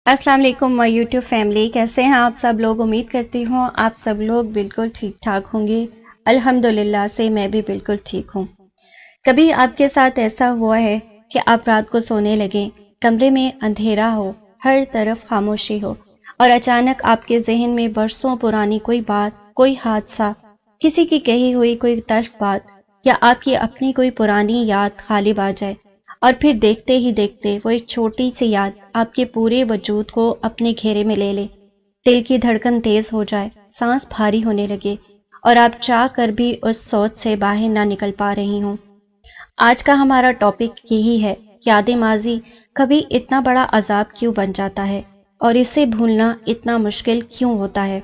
السلام علیکم مائی YouTube family, کیسے ہیں آپ سب لوگ؟ امید کرتی ہوں آپ سب لوگ بالکل ٹھیک ٹھاک ہوں گے۔ الحمدللہ سے میں بھی بالکل ٹھیک ہوں۔ کبھی آپ کے ساتھ ایسا ہوا ہے کہ آپ رات کو سونے لگیں، کمرے میں اندھیرا ہو، ہر طرف خاموشی ہو، اور اچانک آپ کے ذہن میں برسوں پرانی کوئی بات، کوئی حادثہ، کسی کی کہی ہوئی کوئی تلخ بات یا آپ کی اپنی کوئی پرانی یاد غالب آ جائے، اور پھر دیکھتے ہی دیکھتے وہ ایک چھوٹی سی یاد آپ کے پورے وجود کو اپنے گھیرے میں لے لے، دل کی دھڑکن تیز ہو جائے، سانس بھاری ہونے لگے، اور آپ چاہ کر بھی اس سوچ سے باہر نہ نکل پا رہی ہوں۔ آج کا ہمارا ٹاپک یہی ہے، یاد ماضی کبھی اتنا بڑا عذاب کیوں بن جاتا ہے اور اسے بھولنا اتنا مشکل کیوں ہوتا ہے۔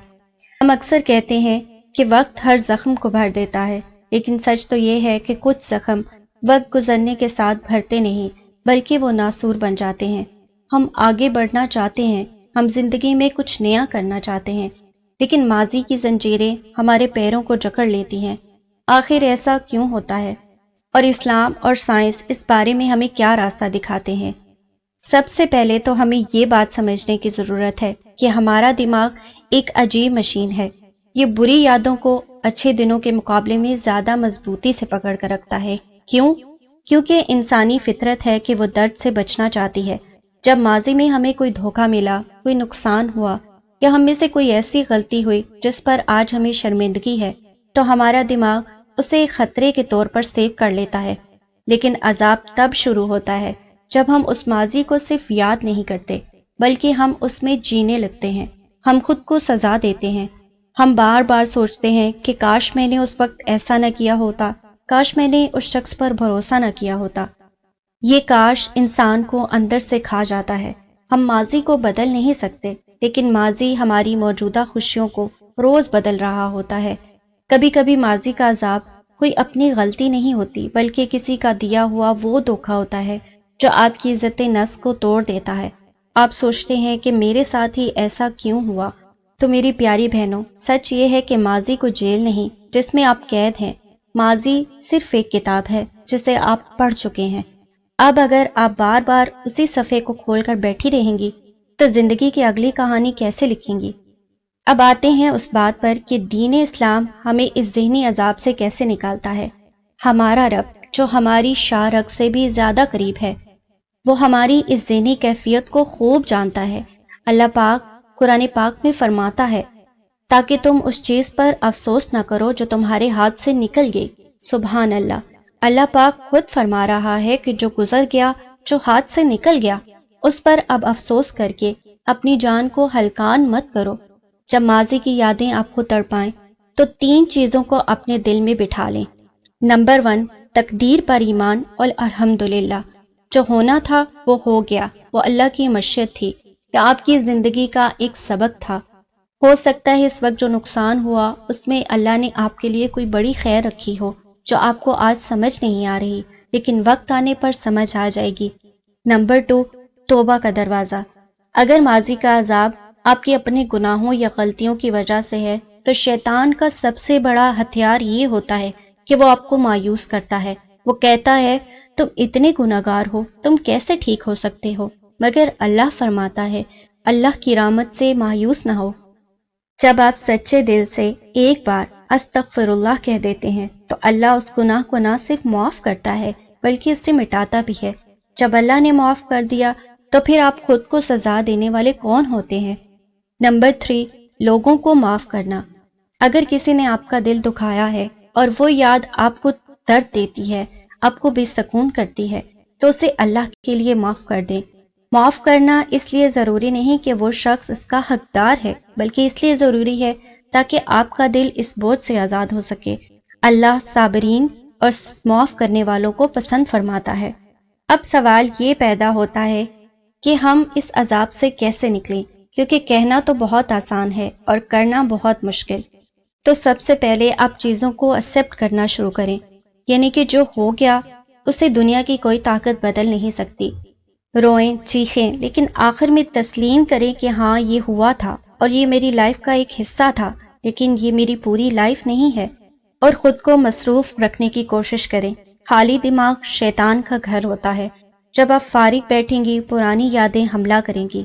ہم اکثر کہتے ہیں کہ وقت ہر زخم کو بھر دیتا ہے، لیکن سچ تو یہ ہے کہ کچھ زخم وقت گزرنے کے ساتھ بھرتے نہیں، بلکہ وہ ناسور بن جاتے ہیں۔ ہم آگے بڑھنا چاہتے ہیں، ہم زندگی میں کچھ نیا کرنا چاہتے ہیں، لیکن ماضی کی زنجیریں ہمارے پیروں کو جکڑ لیتی ہیں۔ آخر ایسا کیوں ہوتا ہے؟ اور اسلام اور سائنس اس بارے میں ہمیں کیا راستہ دکھاتے ہیں؟ سب سے پہلے تو ہمیں یہ بات سمجھنے کی ضرورت ہے کہ ہمارا دماغ ایک عجیب مشین ہے۔ یہ بری یادوں کو اچھے دنوں کے مقابلے میں زیادہ مضبوطی سے پکڑ کر رکھتا ہے۔ کیوں؟ کیونکہ انسانی فطرت ہے کہ وہ درد سے بچنا چاہتی ہے۔ جب ماضی میں ہمیں کوئی دھوکہ ملا، کوئی نقصان ہوا، یا ہم میں سے کوئی ایسی غلطی ہوئی جس پر آج ہمیں شرمندگی ہے، تو ہمارا دماغ اسے ایک خطرے کے طور پر سیو کر لیتا ہے۔ لیکن عذاب تب شروع ہوتا ہے جب ہم اس ماضی کو صرف یاد نہیں کرتے، بلکہ ہم اس میں جینے لگتے ہیں۔ ہم خود کو سزا دیتے ہیں۔ ہم بار بار سوچتے ہیں کہ کاش میں نے اس وقت ایسا نہ کیا ہوتا، کاش میں نے اس شخص پر بھروسہ نہ کیا ہوتا۔ یہ کاش انسان کو اندر سے کھا جاتا ہے۔ ہم ماضی کو بدل نہیں سکتے، لیکن ماضی ہماری موجودہ خوشیوں کو روز بدل رہا ہوتا ہے۔ کبھی کبھی ماضی کا عذاب کوئی اپنی غلطی نہیں ہوتی، بلکہ کسی کا دیا ہوا وہ دھوکہ ہوتا ہے جو آپ کی عزت نفس کو توڑ دیتا ہے۔ آپ سوچتے ہیں کہ میرے ساتھ ہی ایسا کیوں ہوا؟ تو میری پیاری بہنوں، سچ یہ ہے کہ ماضی کو جیل نہیں جس میں آپ قید ہیں۔ ماضی صرف ایک کتاب ہے جسے آپ پڑھ چکے ہیں۔ اب اگر آپ بار بار اسی صفحے کو کھول کر بیٹھی رہیں گی تو زندگی کی اگلی کہانی کیسے لکھیں گی؟ اب آتے ہیں اس بات پر کہ دین اسلام ہمیں اس ذہنی عذاب سے کیسے نکالتا ہے۔ ہمارا رب جو ہماری شاہ رگ سے بھی زیادہ قریب ہے، وہ ہماری اس ذہنی کیفیت کو خوب جانتا ہے۔ اللہ پاک قرآن پاک میں فرماتا ہے، تاکہ تم اس چیز پر افسوس نہ کرو جو تمہارے ہاتھ سے نکل گئی۔ سبحان اللہ! اللہ پاک خود فرما رہا ہے کہ جو گزر گیا، جو ہاتھ سے نکل گیا، اس پر اب افسوس کر کے اپنی جان کو ہلکان مت کرو۔ جب ماضی کی یادیں آپ کو تڑپائیں تو 3 چیزوں کو اپنے دل میں بٹھا لیں۔ نمبر 1، تقدیر پر ایمان اور الحمدللہ۔ جو ہونا تھا وہ ہو گیا، وہ اللہ کی مشیت تھی یا آپ کی زندگی کا ایک سبق تھا۔ ہو سکتا ہے اس وقت جو نقصان ہوا اس میں اللہ نے آپ کے لیے کوئی بڑی خیر رکھی ہو جو آپ کو آج سمجھ نہیں آ رہی، لیکن وقت آنے پر سمجھ آ جائے گی۔ نمبر 2، توبہ کا دروازہ۔ اگر ماضی کا عذاب آپ کے اپنے گناہوں یا غلطیوں کی وجہ سے ہے، تو شیطان کا سب سے بڑا ہتھیار یہ ہوتا ہے کہ وہ آپ کو مایوس کرتا ہے۔ وہ کہتا ہے، تم اتنے گناہگار ہو، تم کیسے ٹھیک ہو سکتے ہو؟ مگر اللہ فرماتا ہے، اللہ کی رحمت سے مایوس نہ ہو۔ جب آپ سچے دل سے ایک بار استغفر اللہ کہہ دیتے ہیں تو اللہ اس گناہ کو نہ صرف معاف کرتا ہے بلکہ اسے مٹاتا بھی ہے۔ جب اللہ نے معاف کر دیا تو پھر آپ خود کو سزا دینے والے کون ہوتے ہیں؟ نمبر 3، لوگوں کو معاف کرنا۔ اگر کسی نے آپ کا دل دکھایا ہے اور وہ یاد آپ کو درد دیتی ہے، آپ کو بے سکون کرتی ہے، تو اسے اللہ کے لیے معاف کر دیں۔ معاف کرنا اس لیے ضروری نہیں کہ وہ شخص اس کا حقدار ہے، بلکہ اس لیے ضروری ہے تاکہ آپ کا دل اس بوجھ سے آزاد ہو سکے۔ اللہ صابرین اور معاف کرنے والوں کو پسند فرماتا ہے۔ اب سوال یہ پیدا ہوتا ہے کہ ہم اس عذاب سے کیسے نکلیں، کیونکہ کہنا تو بہت آسان ہے اور کرنا بہت مشکل۔ تو سب سے پہلے آپ چیزوں کو ایکسپٹ کرنا شروع کریں، یعنی کہ جو ہو گیا اسے دنیا کی کوئی طاقت بدل نہیں سکتی۔ روئیں، چیخیں، لیکن آخر میں تسلیم کریں کہ ہاں یہ ہوا تھا اور یہ میری لائف کا ایک حصہ تھا، لیکن یہ میری پوری لائف نہیں ہے۔ اور خود کو مصروف رکھنے کی کوشش کریں۔ خالی دماغ شیطان کا گھر ہوتا ہے۔ جب آپ فارغ بیٹھیں گی، پرانی یادیں حملہ کریں گی۔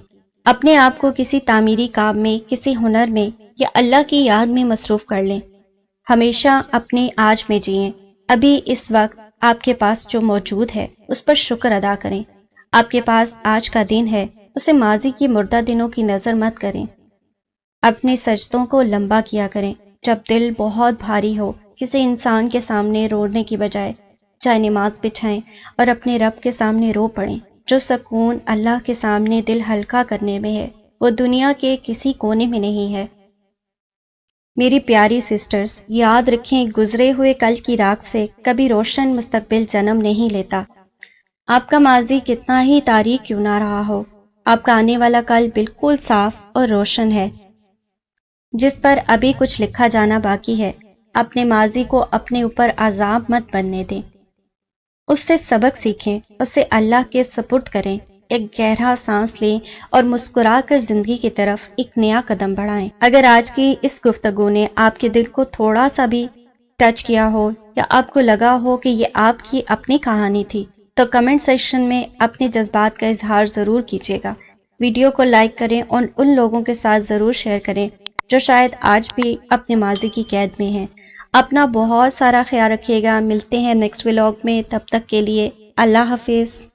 اپنے آپ کو کسی تعمیری کام میں، کسی ہنر میں یا اللہ کی یاد میں مصروف کر لیں۔ ہمیشہ اپنے آج میں جئیں۔ ابھی اس وقت آپ کے پاس جو موجود ہے اس پر شکر ادا کریں۔ آپ کے پاس آج کا دن ہے، اسے ماضی کی مردہ دنوں کی نظر مت کریں۔ اپنے سجدوں کو لمبا کیا کریں۔ جب دل بہت بھاری ہو، کسی انسان کے سامنے رونے کی بجائے چاہے نماز بچھائیں اور اپنے رب کے سامنے رو پڑیں۔ جو سکون اللہ کے سامنے دل ہلکا کرنے میں ہے، وہ دنیا کے کسی کونے میں نہیں ہے۔ میری پیاری سسٹرز، یاد رکھیں گزرے ہوئے کل کی رات سے کبھی روشن مستقبل جنم نہیں لیتا۔ آپ کا ماضی کتنا ہی تاریک کیوں نہ رہا ہو، آپ کا آنے والا کل بالکل صاف اور روشن ہے، جس پر ابھی کچھ لکھا جانا باقی ہے۔ اپنے ماضی کو اپنے اوپر عذاب مت بننے دیں، اس سے سبق سیکھیں، اسے اللہ کے سپرد کریں۔ ایک گہرا سانس لیں اور مسکرا کر زندگی کی طرف ایک نیا قدم بڑھائیں۔ اگر آج کی اس گفتگو نے آپ کے دل کو تھوڑا سا بھی ٹچ کیا ہو یا آپ کو لگا ہو کہ یہ آپ کی اپنی کہانی تھی، تو کمنٹ سیکشن میں اپنے جذبات کا اظہار ضرور کیجیے گا۔ ویڈیو کو لائک کریں اور ان لوگوں کے ساتھ ضرور شیئر کریں جو شاید آج بھی اپنے ماضی کی قید میں ہیں۔ اپنا بہت سارا خیال رکھیے گا۔ ملتے ہیں نیکسٹ ولاگ میں، تب تک کے لیے اللہ حافظ۔